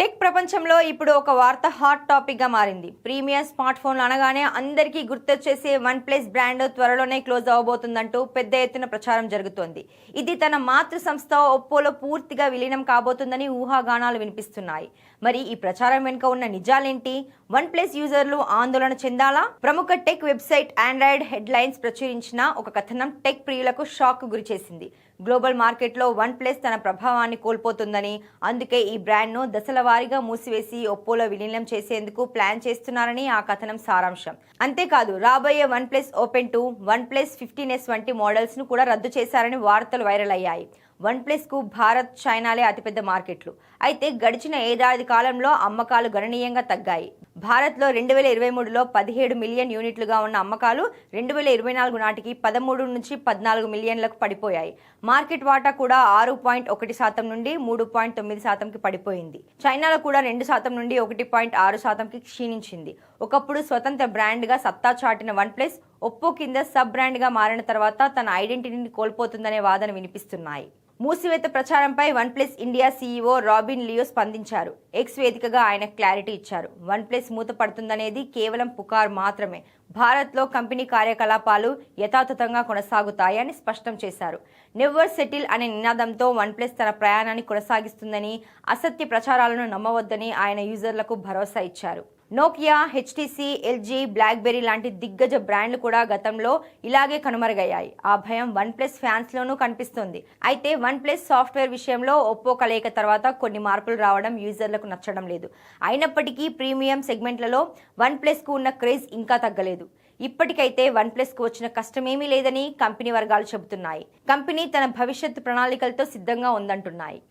Tech ప్రపంచంలో ఇప్పుడు ఒక వార్త హాట్ టాపిక్ గా మారింది. ప్రీమియం స్మార్ట్ ఫోన్లు అనగానే అందరికీ గుర్తొచ్చేసే వన్ ప్లస్ బ్రాండ్ త్వరలోనే క్లోజ్ అవబోతుందంటూ పెద్ద ఎత్తున ప్రచారం జరుగుతోంది. ఇది తన మాతృ సంస్థ ఒప్పోలో పూర్తిగా విలీనం కాబోతుందని ఊహాగానాలు వినిపిస్తున్నాయి. మరి ఈ ప్రచారం వెనుక ఉన్న నిజాలేంటి? వన్ ప్లస్ యూజర్లు ఆందోళన చెందాలా? ప్రముఖ టెక్ వెబ్సైట్ ఆండ్రాయిడ్ హెడ్లైన్స్ ప్రచురించిన ఒక కథనం టెక్ ప్రియులకు షాక్ గురిచేసింది. గ్లోబల్ మార్కెట్లో వన్ ప్లస్ తన ప్రభావాన్ని కోల్పోతుందని, అందుకే ఈ బ్రాండ్ను దశల వారీగా మూసివేసి ఒప్పోలో విలీనం చేసేందుకు ప్లాన్ చేస్తున్నారని ఆ కథనం సారాంశం. అంతేకాదు రాబోయే one plus open 2, one plus 15s వంటి మోడల్స్ ను కూడా రద్దు చేశారని వార్తలు వైరల్ అయ్యాయి. వన్ ప్లస్ కు భారత్, చైనాలే అతిపెద్ద మార్కెట్లు. అయితే గడిచిన ఏడాది కాలంలో అమ్మకాలు గణనీయంగా తగ్గాయి. భారత్లో 2023లో 17 మిలియన్ యూనిట్లుగా ఉన్న అమ్మకాలు 2024 నాటికి 13 నుంచి 14 మిలియన్లకు పడిపోయాయి. మార్కెట్ వాటా కూడా 6.1% నుండి 3.9%కి పడిపోయింది. చైనాలో కూడా 2% నుండి 1.6%కి క్షీణించింది. ఒకప్పుడు స్వతంత్ర బ్రాండ్గా సత్తా చాటిన వన్ ప్లస్ ఒప్పో కింద సబ్ బ్రాండ్గా మారిన తర్వాత తన ఐడెంటిటీని కోల్పోతుందనే వాదన వినిపిస్తున్నాయి. మూసివేత ప్రచారంపై one plus India CEO Robin Leo స్పందించారు. ఎక్స్ వేదికగా ఆయన క్లారిటీ ఇచ్చారు. వన్ ప్లస్ మూతపడుతుందనేది కేవలం పుకారు మాత్రమే. భారత్లో కంపెనీ కార్యకలాపాలు యథాతథంగా కొనసాగుతాయని స్పష్టం చేశారు. నెవర్ సెటిల్ అనే నినాదంతో వన్ ప్లస్ తన ప్రయాణాన్ని కొనసాగిస్తుందని, అసత్య ప్రచారాలను నమ్మవద్దని ఆయన యూజర్లకు భరోసా ఇచ్చారు. నోకియా, హెచ్టీసీ, ఎల్జీ, బ్లాక్బెర్రీ లాంటి దిగ్గజ బ్రాండ్లు కూడా గతంలో ఇలాగే కనుమరుగయ్యాయి. ఆ భయం వన్ ప్లస్ ఫ్యాన్స్ లోనూ కనిపిస్తోంది. అయితే వన్ ప్లస్ సాఫ్ట్వేర్ విషయంలో ఒప్పో కలయిక తర్వాత కొన్ని మార్పులు రావడం యూజర్లకు నచ్చడం లేదు. అయినప్పటికీ ప్రీమియం సెగ్మెంట్లలో వన్ ప్లస్ కు ఉన్న క్రేజ్ ఇంకా తగ్గలేదు. ఇప్పటికైతే వన్ ప్లస్ కు వచ్చిన కష్టమేమీ లేదని కంపెనీ వర్గాలు చెబుతున్నాయి. కంపెనీ తన భవిష్యత్తు ప్రణాళికలతో సిద్ధంగా ఉందంటున్నాయి.